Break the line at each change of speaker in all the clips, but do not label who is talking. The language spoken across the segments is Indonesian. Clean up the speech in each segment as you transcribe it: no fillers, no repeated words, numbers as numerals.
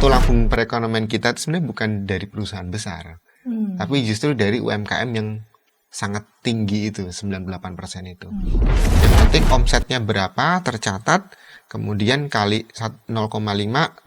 tulang punggung perekonomian kita itu sebenarnya bukan dari perusahaan besar, tapi justru dari UMKM yang sangat tinggi itu, 98% itu. Yang penting omsetnya berapa tercatat, kemudian kali 0,5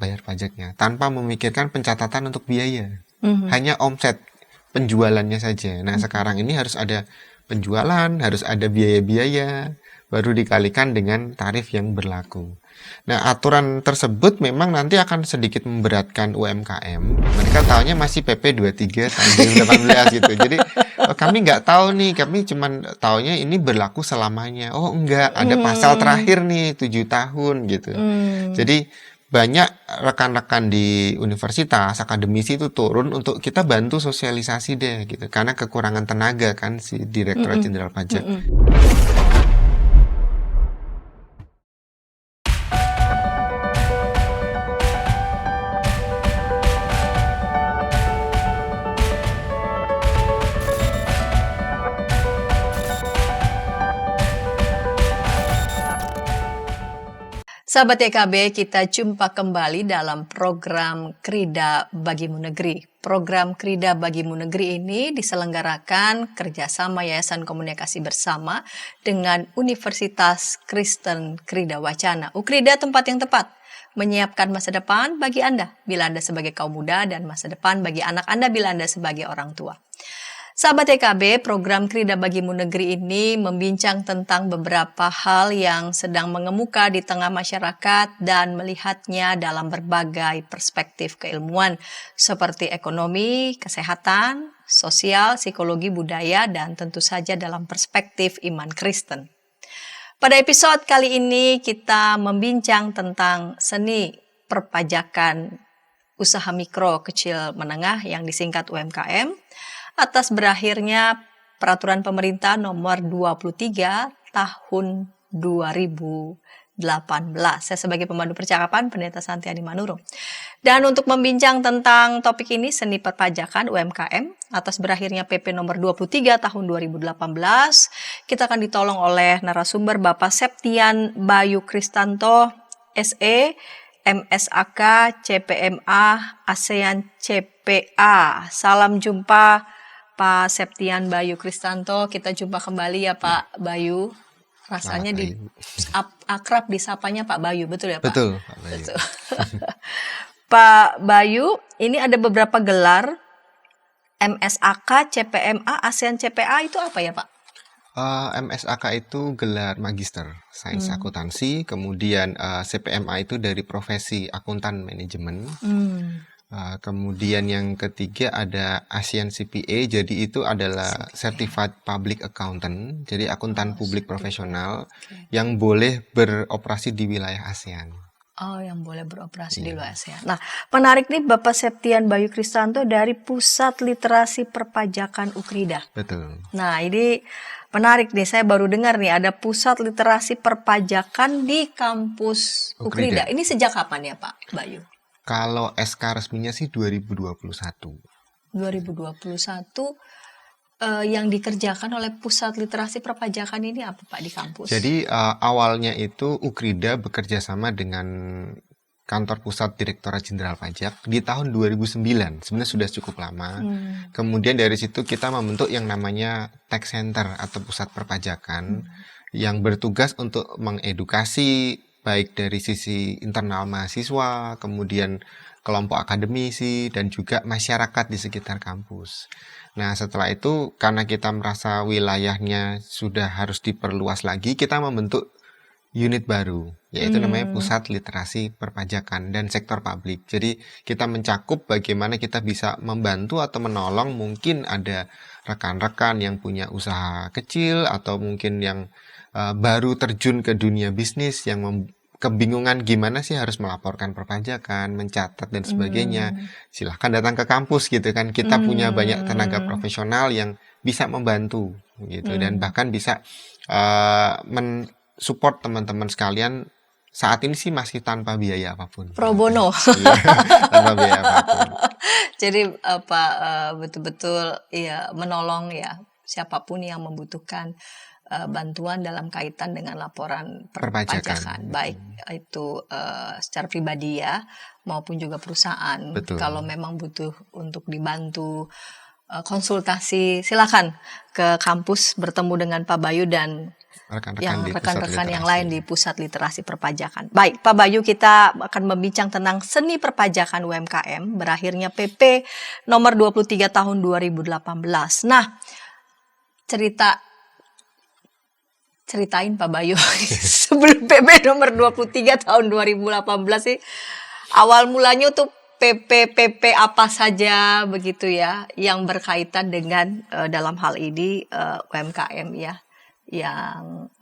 bayar pajaknya, tanpa memikirkan pencatatan untuk biaya. Hanya omset penjualannya saja. Nah, sekarang ini harus ada penjualan, harus ada biaya-biaya, baru dikalikan dengan tarif yang berlaku. Nah, aturan tersebut memang nanti akan sedikit memberatkan UMKM. Mereka taunya masih PP 23 tahun 2018 gitu. Jadi kami nggak tahu nih, kami cuman taunya ini berlaku selamanya. Oh enggak, ada pasal terakhir nih 7 tahun gitu. Jadi banyak rekan-rekan di universitas, akademisi itu turun untuk kita bantu sosialisasi deh gitu. Karena kekurangan tenaga kan si Direktorat Jenderal Pajak.
Sahabat YKB, kita jumpa kembali dalam program Krida Bagimu Negeri. Program Krida Bagimu Negeri ini diselenggarakan kerjasama Yayasan Komunikasi Bersama dengan Universitas Kristen Krida Wacana. Ukrida, tempat yang tepat menyiapkan masa depan bagi Anda bila Anda sebagai kaum muda dan masa depan bagi anak Anda bila Anda sebagai orang tua. Sahabat YKB, program Krida Bagimu Negeri ini membincang tentang beberapa hal yang sedang mengemuka di tengah masyarakat dan melihatnya dalam berbagai perspektif keilmuan seperti ekonomi, kesehatan, sosial, psikologi, budaya, dan tentu saja dalam perspektif iman Kristen. Pada episode kali ini kita membincang tentang seni perpajakan usaha mikro, kecil, menengah yang disingkat UMKM, atas berakhirnya Peraturan Pemerintah Nomor 23 Tahun 2018. Saya sebagai pemandu percakapan, Pendeta Santiani Manurung. Dan untuk membincang tentang topik ini, seni perpajakan UMKM, atas berakhirnya PP Nomor 23 Tahun 2018, kita akan ditolong oleh narasumber Bapak Septian Bayu Kristanto, SE, MSAK, CPMA, ASEAN CPA. Salam jumpa Pak Septian Bayu Kristanto. Kita jumpa kembali ya Pak Bayu. Rasanya akrab disapanya Pak Bayu, betul ya Pak?
Betul, Pak Bayu.
Betul. Pak Bayu, ini ada beberapa gelar MSAK, CPMA, ASEAN CPA, itu apa ya Pak?
MSAK itu gelar Magister Sains Akuntansi, kemudian CPMA itu dari profesi akuntan manajemen. Kemudian yang ketiga ada ASEAN CPA, jadi itu adalah Certified Public Accountant, jadi akuntan publik profesional yang boleh beroperasi di wilayah ASEAN.
Oh, yang boleh beroperasi di luar ASEAN. Nah, menarik nih Bapak Septian Bayu Kristanto dari Pusat Literasi Perpajakan Ukrida.
Betul.
Nah, ini menarik nih, saya baru dengar nih ada Pusat Literasi Perpajakan di kampus Ukrida. Ini sejak kapan ya Pak Bayu?
Kalau SK resminya sih 2021.
2021 yang dikerjakan oleh Pusat Literasi Perpajakan ini apa Pak di kampus?
Jadi awalnya itu Ukrida bekerja sama dengan Kantor Pusat Direktorat Jenderal Pajak di tahun 2009. Sebenarnya sudah cukup lama. Kemudian dari situ kita membentuk yang namanya Tax Center atau Pusat Perpajakan yang bertugas untuk mengedukasi baik dari sisi internal mahasiswa, kemudian kelompok akademisi, dan juga masyarakat di sekitar kampus. Nah, setelah itu, karena kita merasa wilayahnya sudah harus diperluas lagi, kita membentuk unit baru, yaitu namanya Pusat Literasi Perpajakan dan Sektor Publik. Jadi, kita mencakup bagaimana kita bisa membantu atau menolong, mungkin ada rekan-rekan yang punya usaha kecil, atau mungkin yang baru terjun ke dunia bisnis yang kebingungan gimana sih harus melaporkan perpajakan, mencatat dan sebagainya. Silahkan datang ke kampus gitu kan. Kita punya banyak tenaga profesional yang bisa membantu gitu dan bahkan bisa mensupport teman-teman sekalian. Saat ini sih masih tanpa biaya apapun.
Pro bono.
Tanpa biaya apapun.
Jadi betul-betul ya menolong ya siapapun yang membutuhkan bantuan dalam kaitan dengan laporan
Perpajakan.
perpajakan, baik itu secara pribadi ya maupun juga perusahaan.
Betul.
Kalau memang butuh untuk dibantu konsultasi, silakan ke kampus bertemu dengan Pak Bayu dan rekan-rekan yang lain di Pusat Literasi Perpajakan. Baik, Pak Bayu, kita akan membincang tentang seni perpajakan UMKM berakhirnya PP nomor 23 tahun 2018. Nah, ceritain Pak Bayu sebelum PP nomor 23 tahun 2018 sih, awal mulanya tuh PP apa saja begitu ya yang berkaitan dengan dalam hal ini UMKM ya, yang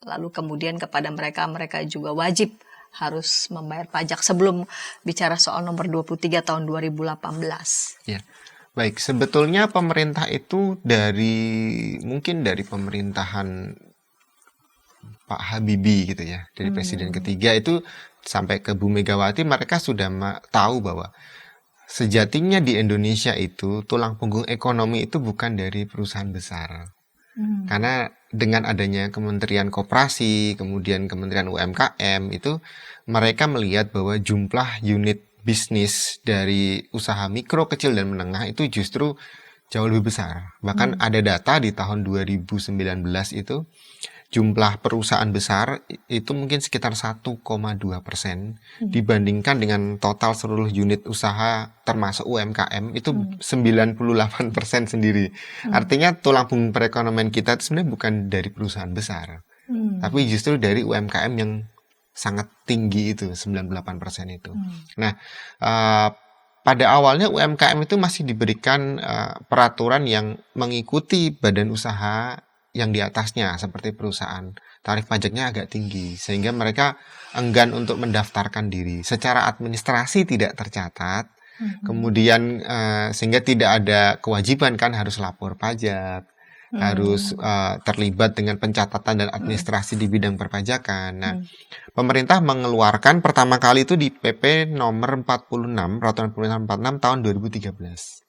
lalu kemudian kepada mereka juga wajib harus membayar pajak sebelum bicara soal nomor 23 tahun 2018.
Ya. Baik, sebetulnya pemerintah itu mungkin dari pemerintahan Pak Habibie gitu ya, dari presiden ketiga itu sampai ke Bu Megawati, mereka sudah tahu bahwa sejatinya di Indonesia itu tulang punggung ekonomi itu bukan dari perusahaan besar. Karena dengan adanya Kementerian Koperasi, kemudian Kementerian UMKM itu mereka melihat bahwa jumlah unit bisnis dari usaha mikro, kecil, dan menengah itu justru jauh lebih besar. Bahkan ada data di tahun 2019 itu jumlah perusahaan besar itu mungkin sekitar 1,2% dibandingkan dengan total seluruh unit usaha termasuk UMKM itu 98% sendiri. Artinya tulang punggung perekonomian kita itu sebenarnya bukan dari perusahaan besar, tapi justru dari UMKM yang sangat tinggi itu, 98% itu. Nah, pada awalnya UMKM itu masih diberikan peraturan yang mengikuti badan usaha yang di atasnya seperti perusahaan. Tarif pajaknya agak tinggi sehingga mereka enggan untuk mendaftarkan diri. Secara administrasi tidak tercatat. Kemudian sehingga tidak ada kewajiban kan harus lapor pajak, harus terlibat dengan pencatatan dan administrasi di bidang perpajakan. Nah, pemerintah mengeluarkan pertama kali itu di PP nomor 46, Peraturan Pemerintah 46 tahun 2013.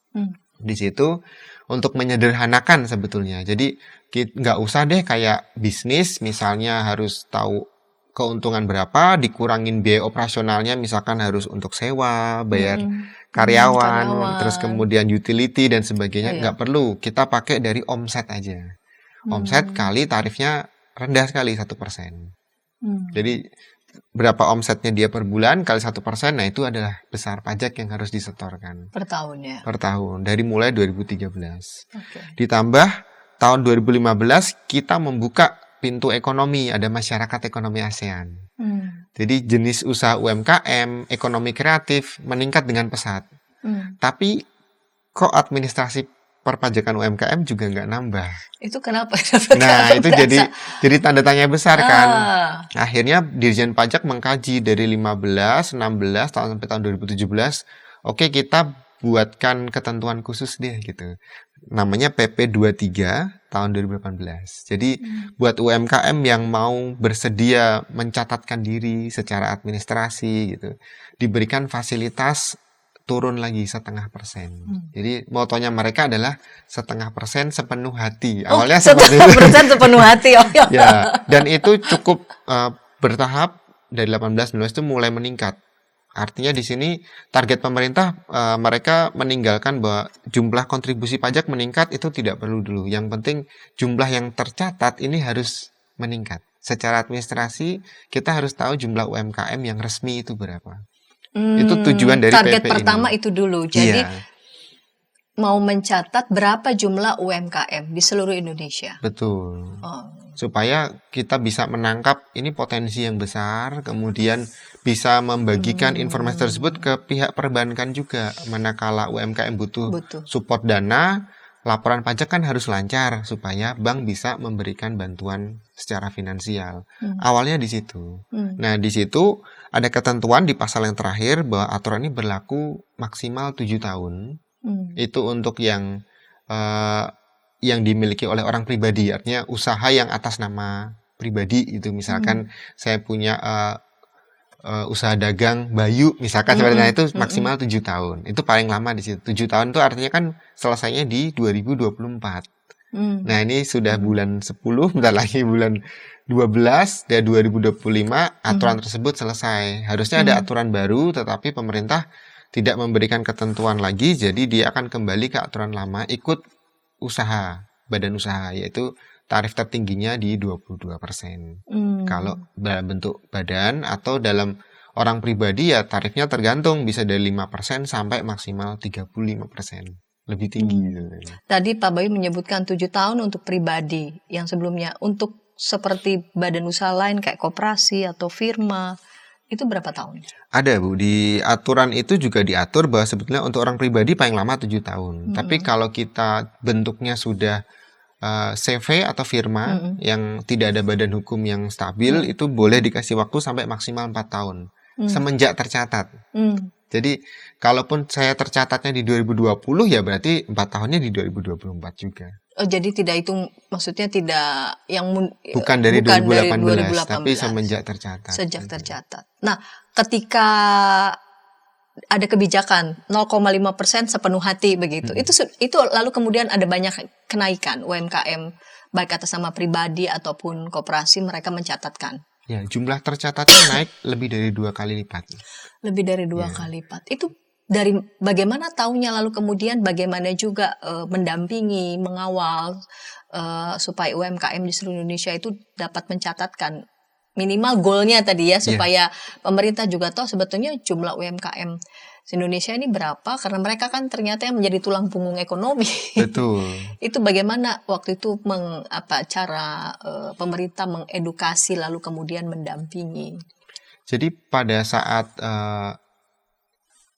Di situ untuk menyederhanakan sebetulnya. Jadi nggak usah deh kayak bisnis misalnya harus tahu keuntungan berapa, dikurangin biaya operasionalnya misalkan harus untuk sewa, bayar karyawan, terus kemudian utility dan sebagainya. Nggak perlu, kita pakai dari omset aja. Omset kali tarifnya rendah sekali 1%. Jadi berapa omsetnya dia per bulan kali 1%, nah itu adalah besar pajak yang harus disetorkan.
Per tahun ya?
Per tahun, dari mulai 2013. Ditambah tahun 2015 kita membuka pintu ekonomi, ada masyarakat ekonomi ASEAN. Jadi jenis usaha UMKM, ekonomi kreatif meningkat dengan pesat. Tapi kok administrasi perpajakan UMKM juga nggak nambah.
Itu kenapa?
Nah, itu jadi tanda tanya besar kan. Akhirnya Dirjen Pajak mengkaji dari 15, 16 sampai tahun 2017. Oke, kita buatkan ketentuan khusus deh gitu. Namanya PP 23 tahun 2018. Jadi buat UMKM yang mau bersedia mencatatkan diri secara administrasi gitu, diberikan fasilitas turun lagi 0,5%. Jadi motonya mereka adalah 0,5% sepenuh hati. Awalnya seperti itu. 0,5% sepenuh hati. Ya, dan itu cukup bertahap dari 18-19 itu mulai meningkat. Artinya di sini target pemerintah mereka meninggalkan bahwa jumlah kontribusi pajak meningkat itu tidak perlu dulu. Yang penting jumlah yang tercatat ini harus meningkat. Secara administrasi kita harus tahu jumlah UMKM yang resmi itu berapa. Itu tujuan dari
target
PP
pertama
ini.
itu dulu. Jadi mau mencatat berapa jumlah UMKM di seluruh Indonesia.
Betul. Supaya kita bisa menangkap ini potensi yang besar, kemudian bisa membagikan informasi tersebut ke pihak perbankan juga. Manakala UMKM butuh support dana, laporan pajak kan harus lancar supaya bank bisa memberikan bantuan secara finansial. Awalnya di situ. Nah, di situ ada ketentuan di pasal yang terakhir bahwa aturan ini berlaku maksimal 7 tahun. Itu untuk yang dimiliki oleh orang pribadi, artinya usaha yang atas nama pribadi itu. Misalkan saya punya usaha dagang Bayu misalkan sebenarnya itu maksimal 7 tahun. Itu paling lama di situ. 7 tahun itu artinya kan selesainya di 2024. Nah, ini sudah bulan 10, bentar lagi bulan 12 dan 2025 aturan tersebut selesai. Harusnya ada aturan baru, tetapi pemerintah tidak memberikan ketentuan lagi, jadi dia akan kembali ke aturan lama, ikut usaha, badan usaha, yaitu tarif tertingginya di 22%. Kalau dalam bentuk badan atau dalam orang pribadi ya tarifnya tergantung, bisa dari 5% sampai maksimal 35%. Lebih tinggi.
Tadi Pak Bayu menyebutkan 7 tahun untuk pribadi, yang sebelumnya untuk seperti badan usaha lain kayak koperasi atau firma, itu berapa tahun?
Ada Bu, di aturan itu juga diatur bahwa sebetulnya untuk orang pribadi paling lama 7 tahun. Tapi kalau kita bentuknya sudah CV atau firma yang tidak ada badan hukum yang stabil, itu boleh dikasih waktu sampai maksimal 4 tahun semenjak tercatat. Jadi kalaupun saya tercatatnya di 2020 ya berarti 4 tahunnya di 2024 juga.
Oh, jadi tidak itu maksudnya tidak yang
bukan dari 2018, tapi semenjak tercatat.
Sejak tercatat. Nah, ketika ada kebijakan 0,5% sepenuh hati begitu. Itu lalu kemudian ada banyak kenaikan UMKM baik atas nama pribadi ataupun koperasi, mereka mencatatkan.
Ya, jumlah tercatatnya naik lebih dari 2 kali lipat.
Lebih dari 2 kali lipat. Itu dari bagaimana taunya, lalu kemudian bagaimana juga mendampingi, mengawal supaya UMKM di seluruh Indonesia itu dapat mencatatkan minimal goalnya tadi ya, supaya pemerintah juga tahu sebetulnya jumlah UMKM Indonesia ini berapa, karena mereka kan ternyata yang menjadi tulang punggung ekonomi.
Betul.
Itu bagaimana waktu itu cara pemerintah mengedukasi lalu kemudian mendampingi.
Jadi pada saat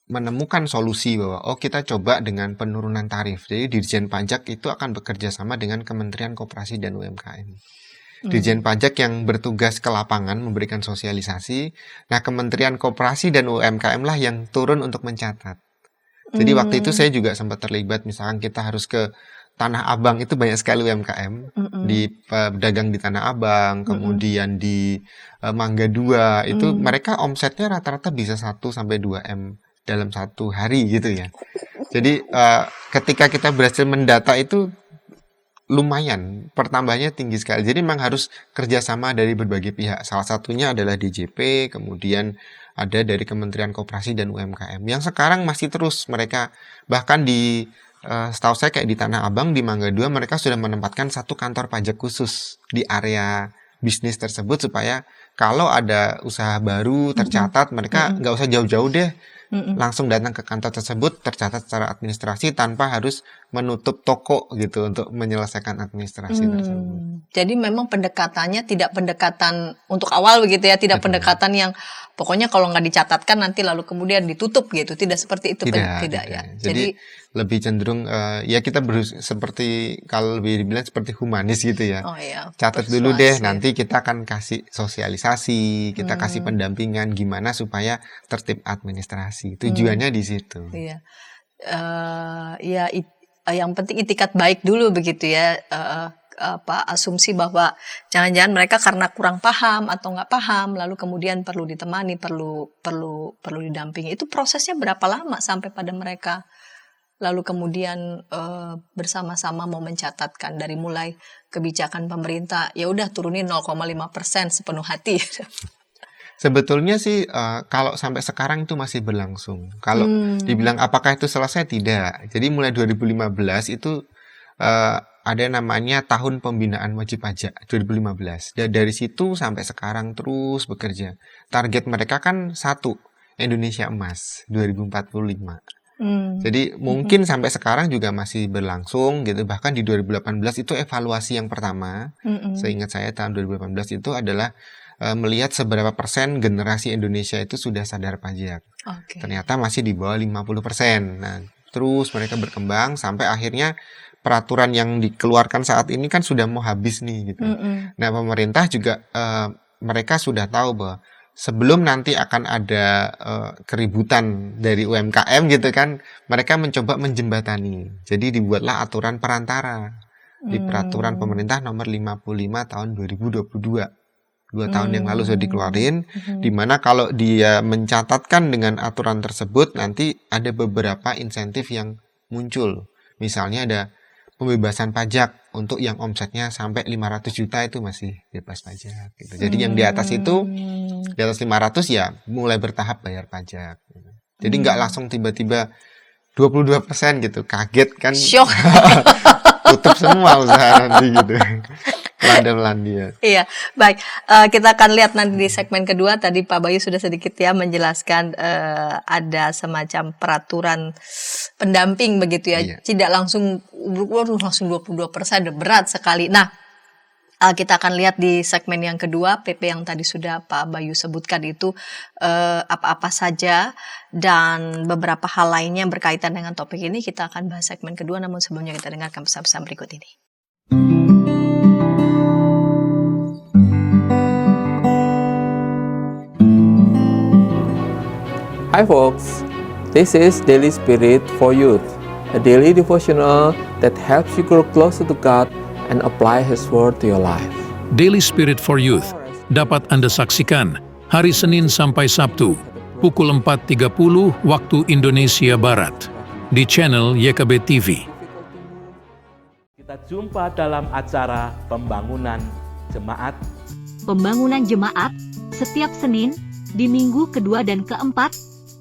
menemukan solusi bahwa kita coba dengan penurunan tarif. Jadi Dirjen Pajak itu akan bekerja sama dengan Kementerian Koperasi dan UMKM. Dirjen Pajak yang bertugas ke lapangan memberikan sosialisasi. Nah, Kementerian Koperasi dan UMKM lah yang turun untuk mencatat. Jadi waktu itu saya juga sempat terlibat, misalkan kita harus ke Tanah Abang, itu banyak sekali UMKM di pedagang di Tanah Abang, kemudian di Mangga 2, itu mereka omsetnya rata-rata bisa 1 sampai 2 M dalam 1 hari gitu ya. Jadi ketika kita berhasil mendata itu lumayan, pertambahannya tinggi sekali. Jadi memang harus kerjasama dari berbagai pihak. Salah satunya adalah DJP, kemudian ada dari Kementerian Koperasi dan UMKM. Yang sekarang masih terus mereka, bahkan di setahu saya kayak di Tanah Abang, di Mangga 2, mereka sudah menempatkan 1 kantor pajak khusus di area bisnis tersebut, supaya kalau ada usaha baru tercatat, mereka nggak usah jauh-jauh deh, langsung datang ke kantor tersebut, tercatat secara administrasi tanpa harus menutup toko gitu untuk menyelesaikan administrasi tersebut.
Jadi memang pendekatannya tidak pendekatan untuk awal begitu ya, tidak pendekatan yang pokoknya kalau nggak dicatatkan nanti lalu kemudian ditutup gitu, tidak seperti itu. Tidak ya.
Jadi lebih cenderung ya kita seperti kalau lebih dibilang seperti humanis gitu ya.
Oh iya.
Catat dulu deh, nanti kita akan kasih sosialisasi, kita kasih pendampingan gimana supaya tertib administrasi. Tujuannya di situ.
Iya. Yang penting itikat baik dulu begitu ya. Asumsi bahwa jangan-jangan mereka karena kurang paham atau nggak paham, lalu kemudian perlu ditemani, perlu didampingi. Itu prosesnya berapa lama sampai pada mereka lalu kemudian bersama-sama mau mencatatkan, dari mulai kebijakan pemerintah ya udah turunin 0,5% sepenuh hati.
Sebetulnya sih kalau sampai sekarang itu masih berlangsung. Kalau dibilang apakah itu selesai, tidak. Jadi mulai 2015 itu ada namanya Tahun Pembinaan Wajib Pajak 2015. Dan dari situ sampai sekarang terus bekerja. Target mereka kan 1, Indonesia Emas 2045. Jadi mungkin sampai sekarang juga masih berlangsung gitu. Bahkan di 2018 itu evaluasi yang pertama. Seingat saya tahun 2018 itu adalah melihat seberapa persen generasi Indonesia itu sudah sadar pajak. Ternyata masih di bawah 50%. Nah, terus mereka berkembang sampai akhirnya peraturan yang dikeluarkan saat ini kan sudah mau habis nih gitu. Nah, pemerintah juga mereka sudah tahu bahwa sebelum nanti akan ada keributan dari UMKM gitu kan, mereka mencoba menjembatani. Jadi dibuatlah aturan perantara di peraturan pemerintah nomor 55 tahun 2022. 2 tahun yang lalu sudah dikeluarin, di mana kalau dia mencatatkan dengan aturan tersebut, nanti ada beberapa insentif yang muncul. Misalnya ada pembebasan pajak untuk yang omsetnya sampai 500 juta itu masih bebas pajak gitu. Jadi yang di atas itu, di atas 500 ya mulai bertahap bayar pajak gitu. Jadi nggak langsung tiba-tiba 22% gitu, kaget kan.
Syok.
Tutup semua usaha nanti gitu. Pelan-pelan dia.
Iya, baik. Kita akan lihat nanti di segmen kedua. Tadi Pak Bayu sudah sedikit ya menjelaskan ada semacam peraturan pendamping begitu ya.
Iya.
Tidak langsung, langsung 22%, berat sekali. Nah, kita akan lihat di segmen yang kedua, PP yang tadi sudah Pak Bayu sebutkan itu apa-apa saja dan beberapa hal lainnya yang berkaitan dengan topik ini. Kita akan bahas segmen kedua, namun sebelumnya kita dengarkan pesan-pesan berikut ini.
Hi folks, this is Daily Spirit for Youth, a daily devotional that helps you grow closer to God and apply His Word to your life.
Daily Spirit for Youth dapat Anda saksikan hari Senin sampai Sabtu pukul 4.30 waktu Indonesia Barat di channel YKB TV.
Kita jumpa dalam acara Pembangunan Jemaat.
Pembangunan Jemaat setiap Senin di minggu kedua dan keempat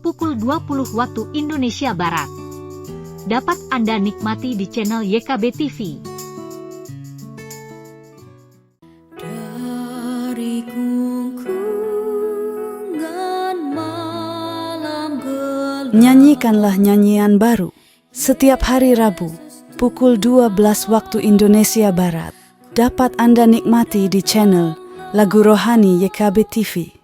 pukul 20 waktu Indonesia Barat. Dapat Anda nikmati di channel YKB TV.
Dari gungkungan malam gelap.
Nyanyikanlah nyanyian baru setiap hari Rabu pukul 12 waktu Indonesia Barat. Dapat Anda nikmati di channel Lagu Rohani YKB TV.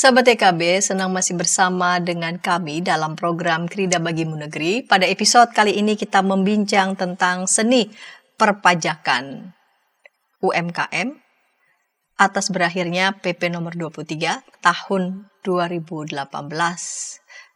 Sahabat YKB, senang masih bersama dengan kami dalam program Krida Bagimu Negeri. Pada episode kali ini kita membincang tentang seni perpajakan UMKM atas berakhirnya PP nomor 23 tahun 2018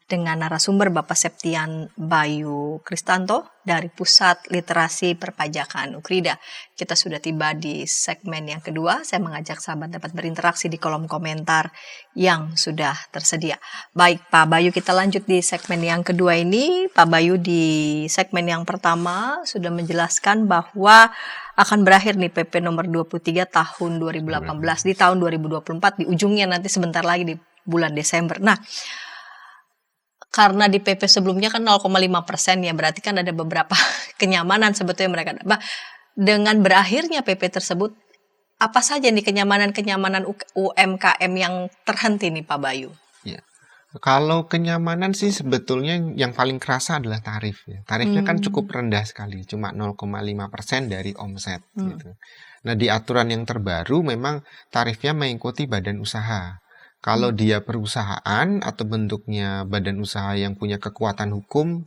dengan narasumber Bapak Septian Bayu Kristanto dari Pusat Literasi Perpajakan Ukrida. Kita sudah tiba di segmen yang kedua. Saya mengajak sahabat dapat berinteraksi di kolom komentar yang sudah tersedia. Baik Pak Bayu, kita lanjut di segmen yang kedua ini. Pak Bayu di segmen yang pertama sudah menjelaskan bahwa akan berakhir nih PP nomor 23 tahun 2018 di tahun 2024, di ujungnya nanti sebentar lagi di bulan Desember. Nah, karena di PP sebelumnya kan 0,5% ya, berarti kan ada beberapa kenyamanan sebetulnya mereka. Dengan berakhirnya PP tersebut, apa saja nih kenyamanan-kenyamanan UMKM yang terhenti nih Pak Bayu?
Ya. Kalau kenyamanan sih sebetulnya yang paling kerasa adalah tarif. Ya. Tarifnya kan cukup rendah sekali, cuma 0,5% dari omset. Gitu. Nah di aturan yang terbaru memang tarifnya mengikuti badan usaha. Kalau dia perusahaan atau bentuknya badan usaha yang punya kekuatan hukum,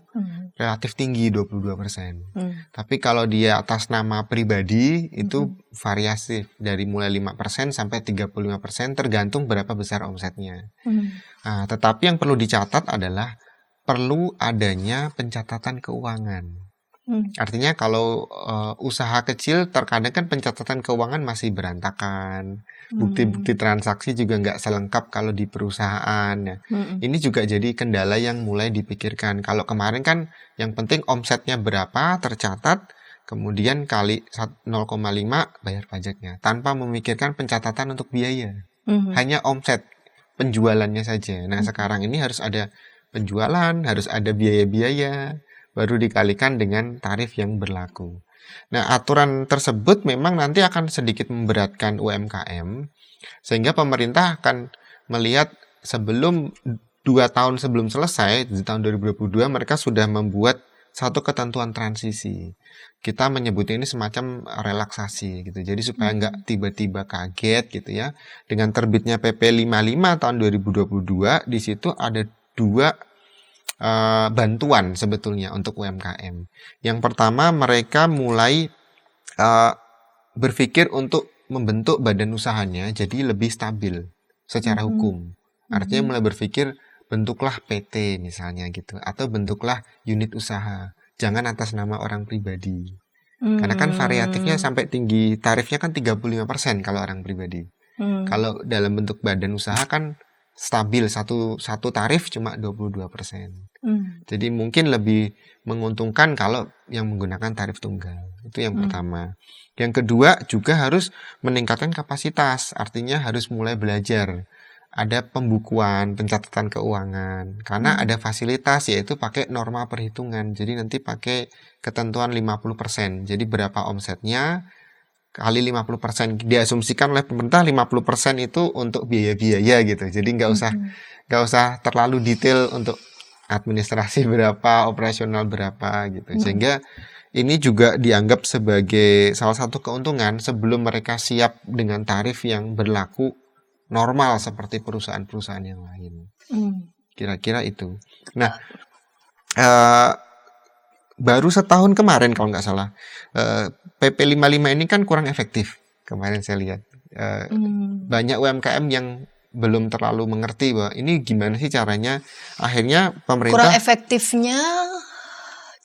relatif tinggi 22%. Tapi kalau dia atas nama pribadi, itu variatif dari mulai 5% sampai 35% tergantung berapa besar omsetnya. Nah, tetapi yang perlu dicatat adalah perlu adanya pencatatan keuangan. Artinya kalau usaha kecil terkadang kan pencatatan keuangan masih berantakan, bukti-bukti transaksi juga nggak selengkap kalau di perusahaan. Ya. Ini juga jadi kendala yang mulai dipikirkan. Kalau kemarin kan yang penting omsetnya berapa tercatat, kemudian kali 0,5 bayar pajaknya, tanpa memikirkan pencatatan untuk biaya. Hanya omset penjualannya saja. Nah sekarang ini harus ada penjualan, harus ada biaya-biaya, baru dikalikan dengan tarif yang berlaku. Nah, aturan tersebut memang nanti akan sedikit memberatkan UMKM, sehingga pemerintah akan melihat sebelum 2 tahun sebelum selesai, di tahun 2022, mereka sudah membuat satu ketentuan transisi. Kita menyebutnya ini semacam relaksasi, gitu. Jadi supaya nggak tiba-tiba kaget, gitu ya. Dengan terbitnya PP 55 tahun 2022, di situ ada 2 bantuan sebetulnya untuk UMKM. Yang pertama, mereka mulai berpikir untuk membentuk badan usahanya jadi lebih stabil secara hukum. Artinya mulai berpikir bentuklah PT misalnya gitu, atau bentuklah unit usaha. Jangan atas nama orang pribadi. Karena kan variatifnya sampai tinggi, tarifnya kan 35% kalau orang pribadi. Kalau dalam bentuk badan usaha kan stabil, satu tarif cuma 22%. Jadi mungkin lebih menguntungkan kalau yang menggunakan tarif tunggal. Itu yang pertama. Yang kedua juga harus meningkatkan kapasitas, artinya harus mulai belajar. Ada pembukuan, pencatatan keuangan, karena ada fasilitas yaitu pakai norma perhitungan. Jadi nanti pakai ketentuan 50%. Jadi berapa omsetnya kali 50%. Diasumsikan oleh pemerintah 50% itu untuk biaya-biaya gitu. Jadi nggak usah terlalu detail untuk administrasi berapa, operasional berapa gitu. Sehingga ini juga dianggap sebagai salah satu keuntungan sebelum mereka siap dengan tarif yang berlaku normal seperti perusahaan-perusahaan yang lain. Kira-kira itu. Nah, baru setahun kemarin kalau nggak salah, PP 55 ini kan kurang efektif. Kemarin saya lihat. Banyak UMKM yang belum terlalu mengerti bahwa ini gimana sih caranya. Akhirnya pemerintah...
Kurang efektifnya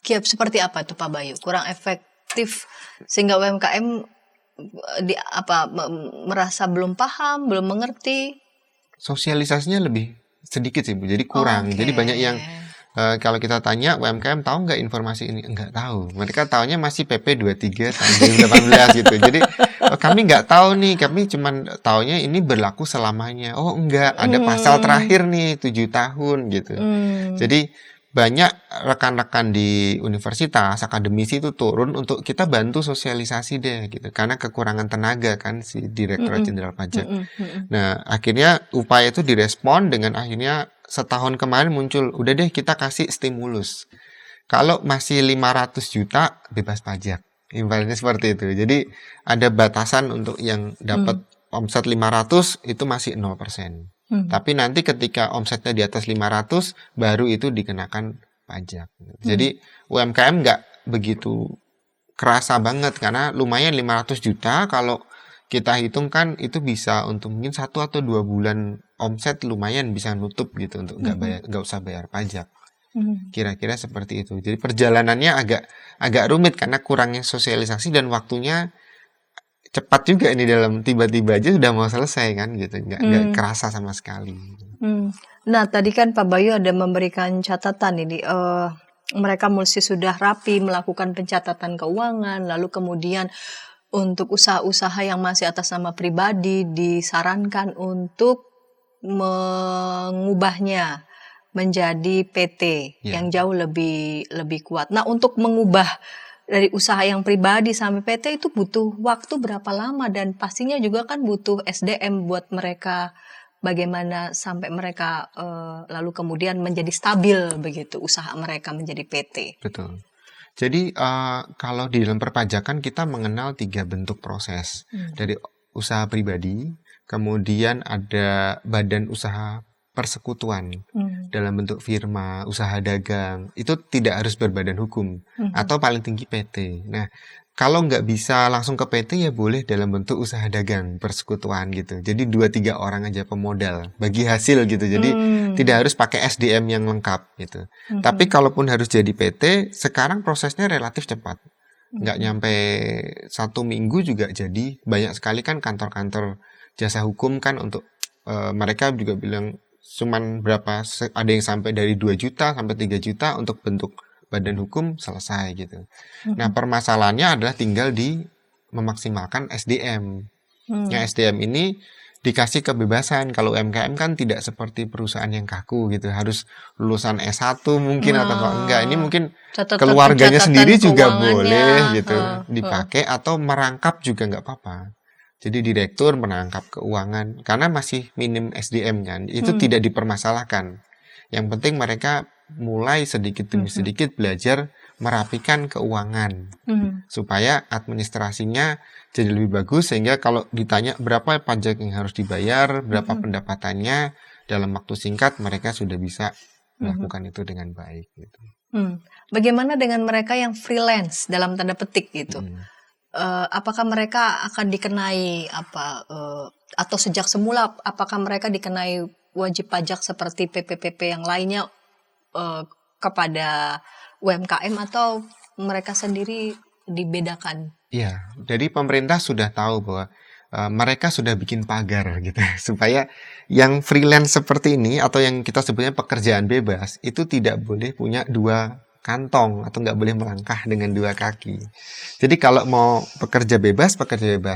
seperti apa tuh Pak Bayu? Kurang efektif sehingga UMKM merasa belum paham, belum mengerti.
Sosialisasinya lebih sedikit sih Bu, jadi kurang. Jadi banyak yang kalau kita tanya UMKM tahu nggak informasi ini? Nggak tahu. Mereka tahunya masih PP 23 tahun 2018 gitu. Jadi kami nggak tahu nih, kami cuma tahunya ini berlaku selamanya. Oh enggak, ada pasal terakhir nih 7 tahun gitu. Jadi banyak rekan-rekan di universitas, akademisi itu turun untuk kita bantu sosialisasi deh gitu. Karena kekurangan tenaga kan si Direktorat Jenderal Pajak. Nah, akhirnya upaya itu direspon dengan akhirnya setahun kemarin muncul, udah deh kita kasih stimulus. Kalau masih 500 juta bebas pajak. Ibaratnya seperti itu. Jadi ada batasan untuk yang dapat omset 500 itu masih 0%. Tapi nanti ketika omsetnya di atas 500 baru itu dikenakan pajak. Jadi UMKM nggak begitu kerasa banget karena lumayan 500 juta kalau kita hitung kan itu bisa untuk mungkin 1 atau 2 bulan omset lumayan bisa nutup gitu untuk nggak usah bayar pajak. Kira-kira seperti itu. Jadi perjalanannya agak rumit karena kurangnya sosialisasi dan waktunya cepat juga ini dalam tiba-tiba aja sudah mau selesai kan gitu, nggak kerasa sama sekali.
Nah tadi kan Pak Bayu ada memberikan catatan ini, mereka mesti sudah rapi melakukan pencatatan keuangan, lalu kemudian untuk usaha-usaha yang masih atas nama pribadi disarankan untuk mengubahnya menjadi PT yang jauh lebih kuat. Nah untuk mengubah dari usaha yang pribadi sampai PT itu butuh waktu berapa lama dan pastinya juga kan butuh SDM buat mereka bagaimana sampai mereka lalu kemudian menjadi stabil begitu usaha mereka menjadi PT.
Betul. Jadi kalau di dalam perpajakan kita mengenal 3 bentuk proses. Dari usaha pribadi, kemudian ada badan usaha persekutuan dalam bentuk firma, usaha dagang, itu tidak harus berbadan hukum atau paling tinggi PT. Nah, kalau nggak bisa langsung ke PT ya boleh dalam bentuk usaha dagang persekutuan gitu. Jadi 2-3 orang aja pemodal bagi hasil gitu. Jadi tidak harus pakai SDM yang lengkap gitu. Tapi kalaupun harus jadi PT, sekarang prosesnya relatif cepat. Nggak nyampe 1 minggu juga jadi. Banyak sekali kan kantor-kantor jasa hukum kan untuk mereka juga bilang cuman berapa, ada yang sampai dari 2 juta sampai 3 juta untuk bentuk badan hukum selesai gitu. Nah permasalahannya adalah tinggal di memaksimalkan SDM. Yang SDM ini dikasih kebebasan. Kalau UMKM kan tidak seperti perusahaan yang kaku gitu, harus lulusan S1 mungkin atau enggak. Ini mungkin keluarganya sendiri juga boleh gitu dipakai atau merangkap juga nggak apa-apa. Jadi direktur menangkap keuangan karena masih minim SDM kan, itu tidak dipermasalahkan. Yang penting mereka mulai sedikit demi sedikit belajar merapikan keuangan supaya administrasinya jadi lebih bagus sehingga kalau ditanya berapa pajak yang harus dibayar, berapa pendapatannya dalam waktu singkat mereka sudah bisa melakukan itu dengan baik gitu.
Bagaimana dengan mereka yang freelance dalam tanda petik gitu? Apakah mereka akan dikenai atau sejak semula apakah mereka dikenai wajib pajak seperti PPPP yang lainnya kepada UMKM atau mereka sendiri dibedakan?
Iya, jadi pemerintah sudah tahu bahwa mereka sudah bikin pagar gitu supaya yang freelance seperti ini atau yang kita sebutnya pekerjaan bebas itu tidak boleh punya dua kantong atau nggak boleh melangkah dengan dua kaki. Jadi kalau mau pekerja bebas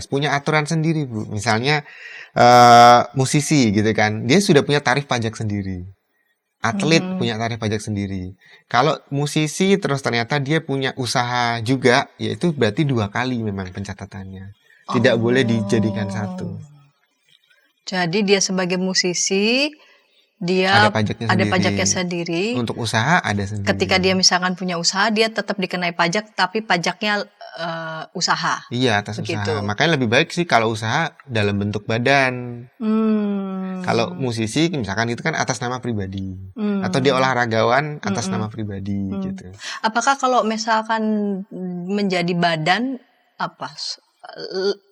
punya aturan sendiri, Bu. Misalnya musisi gitu kan, dia sudah punya tarif pajak sendiri. Atlet punya tarif pajak sendiri. Kalau musisi terus ternyata dia punya usaha juga, yaitu berarti 2 kali memang pencatatannya. Tidak boleh dijadikan satu.
Jadi dia sebagai musisi, dia ada pajaknya sendiri.
Untuk usaha ada sendiri.
Ketika dia misalkan punya usaha, dia tetap dikenai pajak, tapi pajaknya usaha.
Iya, atas
begitu.
Usaha. Makanya lebih baik sih kalau usaha dalam bentuk badan. Kalau musisi misalkan itu kan atas nama pribadi. Atau dia olahragawan atas nama pribadi gitu.
Apakah kalau misalkan menjadi badan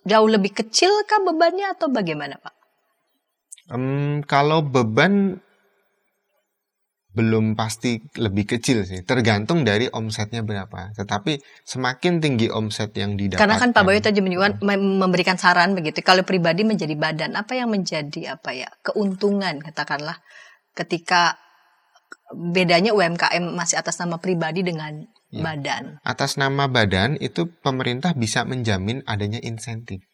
jauh lebih kecil kah bebannya atau bagaimana, Pak?
Kalau beban belum pasti lebih kecil sih, tergantung dari omsetnya berapa. Tetapi semakin tinggi omset yang didapatkan.
Karena kan Pak Bayu tadi memberikan saran begitu. Kalau pribadi menjadi badan, apa yang menjadi keuntungan katakanlah ketika bedanya UMKM masih atas nama pribadi dengan badan.
Atas nama badan itu pemerintah bisa menjamin adanya insentif.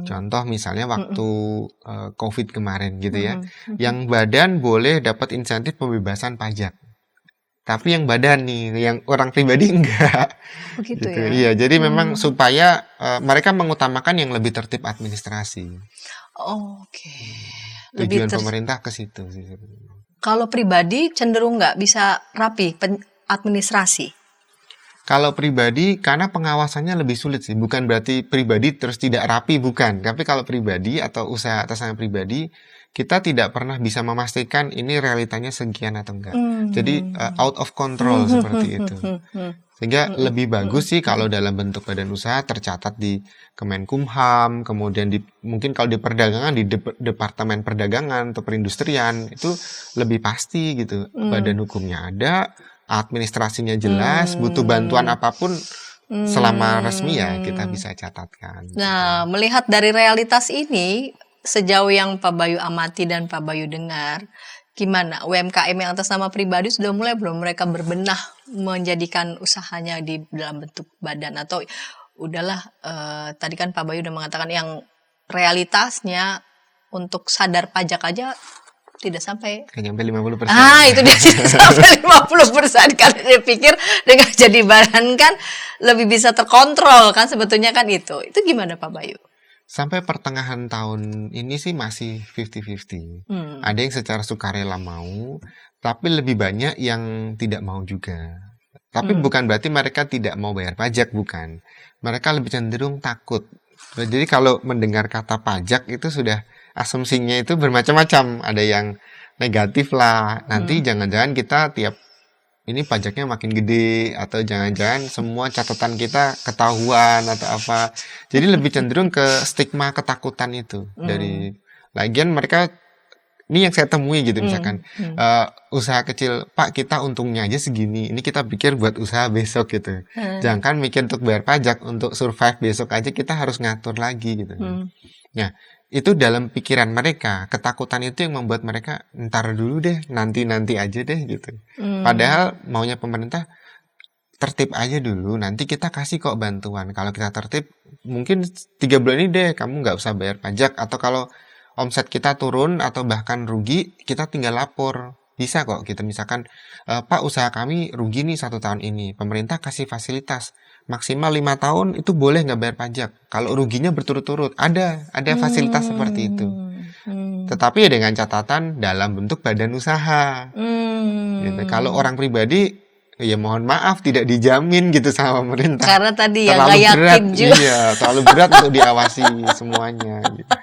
Contoh misalnya waktu COVID kemarin gitu ya, yang badan boleh dapat insentif pembebasan pajak. Tapi yang badan nih, yang orang pribadi enggak.
Begitu
gitu.
ya.
Iya, jadi memang supaya mereka mengutamakan yang lebih tertib administrasi.
Oke.
Tujuan pemerintah ke situ sih.
Kalau pribadi cenderung nggak bisa rapi administrasi.
Kalau pribadi, karena pengawasannya lebih sulit sih. Bukan berarti pribadi terus tidak rapi, bukan. Tapi kalau pribadi atau usaha atas nama pribadi, kita tidak pernah bisa memastikan ini realitanya sekian atau enggak. Jadi out of control seperti itu. Sehingga lebih bagus sih kalau dalam bentuk badan usaha tercatat di Kemenkumham, kemudian mungkin kalau di perdagangan di Departemen Perdagangan atau Perindustrian, itu lebih pasti gitu. Badan hukumnya ada, administrasinya jelas, butuh bantuan apapun selama resmi ya kita bisa catatkan.
Nah, melihat dari realitas ini, sejauh yang Pak Bayu amati dan Pak Bayu dengar, gimana UMKM yang atas nama pribadi sudah mulai belum mereka berbenah menjadikan usahanya di dalam bentuk badan, atau udahlah tadi kan Pak Bayu udah mengatakan yang realitasnya untuk sadar pajak aja tidak sampai.
Nyampe 50%.
Itu dia tidak sampai 50%. Karena dia pikir dengan jadi badan kan lebih bisa terkontrol kan sebetulnya kan itu. Itu gimana Pak Bayu?
Sampai pertengahan tahun ini sih masih 50-50. Ada yang secara sukarela mau, tapi lebih banyak yang tidak mau juga. Tapi bukan berarti mereka tidak mau bayar pajak, bukan. Mereka lebih cenderung takut. Jadi kalau mendengar kata pajak itu sudah asumsinya itu bermacam-macam. Ada yang negatif lah. Nanti jangan-jangan kita tiap ini pajaknya makin gede, atau jangan-jangan semua catatan kita ketahuan atau apa. Jadi lebih cenderung ke stigma ketakutan itu. Dari lagian mereka, ini yang saya temui gitu misalkan, usaha kecil, Pak kita untungnya aja segini, ini kita pikir buat usaha besok gitu. Jangan mikir untuk bayar pajak, untuk survive besok aja kita harus ngatur lagi gitu. Nah, itu dalam pikiran mereka, ketakutan itu yang membuat mereka ntar dulu deh, nanti aja deh gitu. Padahal maunya pemerintah tertib aja dulu, nanti kita kasih kok bantuan. Kalau kita tertib, mungkin 3 bulan ini deh kamu nggak usah bayar pajak, atau kalau omset kita turun atau bahkan rugi, kita tinggal lapor. Bisa kok kita misalkan, Pak usaha kami rugi nih 1 tahun ini, pemerintah kasih fasilitas maksimal 5 tahun itu boleh nggak bayar pajak. Kalau ruginya berturut-turut, ada fasilitas seperti itu. Tetapi ya dengan catatan dalam bentuk badan usaha. Gitu. Kalau orang pribadi ya mohon maaf tidak dijamin gitu sama pemerintah.
Karena tadi ya
Terlalu
nggak
berat,
yakin juga.
iya, terlalu berat untuk diawasi semuanya. Gitu.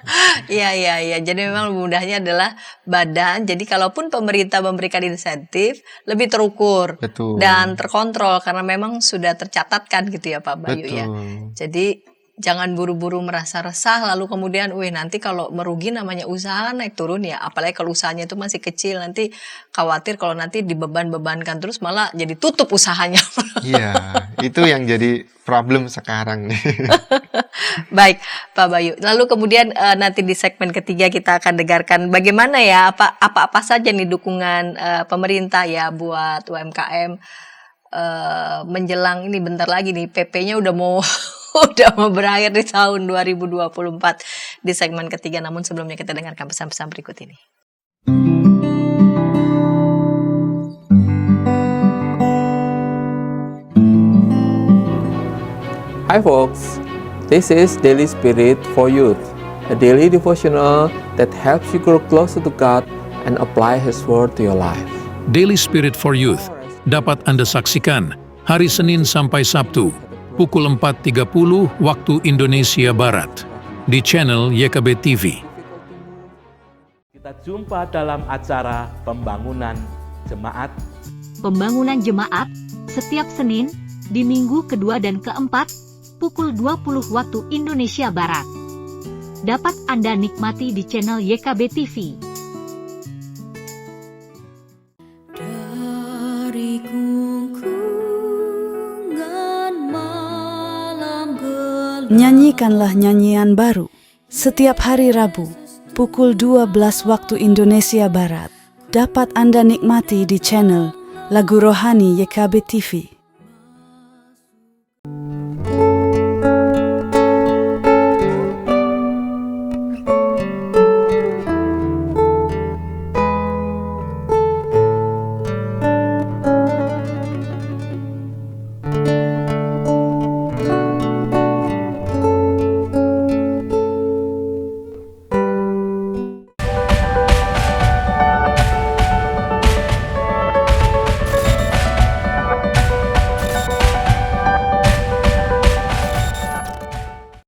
Iya. Jadi memang mudahnya adalah badan. Jadi kalaupun pemerintah memberikan insentif, lebih terukur
Betul.
dan terkontrol karena memang sudah tercatatkan gitu ya Pak Bayu ya.
Betul.
Jadi jangan buru-buru merasa resah lalu kemudian, nanti kalau merugi namanya usaha naik turun ya. Apalagi kalau usahanya itu masih kecil, nanti khawatir kalau nanti dibeban-bebankan terus malah jadi tutup usahanya.
Iya, itu yang jadi problem sekarang nih.
Baik, Pak Bayu. Lalu kemudian nanti di segmen ketiga kita akan dengarkan bagaimana ya apa saja nih dukungan pemerintah ya buat UMKM menjelang ini bentar lagi nih PP-nya udah mau berakhir di tahun 2024 di segmen ketiga. Namun sebelumnya kita dengarkan pesan-pesan berikut ini.
Hi folks, this is Daily Spirit for Youth, a daily devotional that helps you grow closer to God and apply His Word to your life.
Daily Spirit for Youth dapat Anda saksikan hari Senin sampai Sabtu pukul 4.30 waktu Indonesia Barat di channel YKB TV.
Kita jumpa dalam acara pembangunan jemaat.
Pembangunan jemaat setiap Senin di minggu kedua dan keempat pukul 20 waktu Indonesia Barat. Dapat Anda nikmati di channel YKB TV.
Dari gungkungan malam gelap.
Nyanyikanlah nyanyian baru setiap hari Rabu pukul 12 waktu Indonesia Barat. Dapat Anda nikmati di channel Lagu Rohani YKB TV.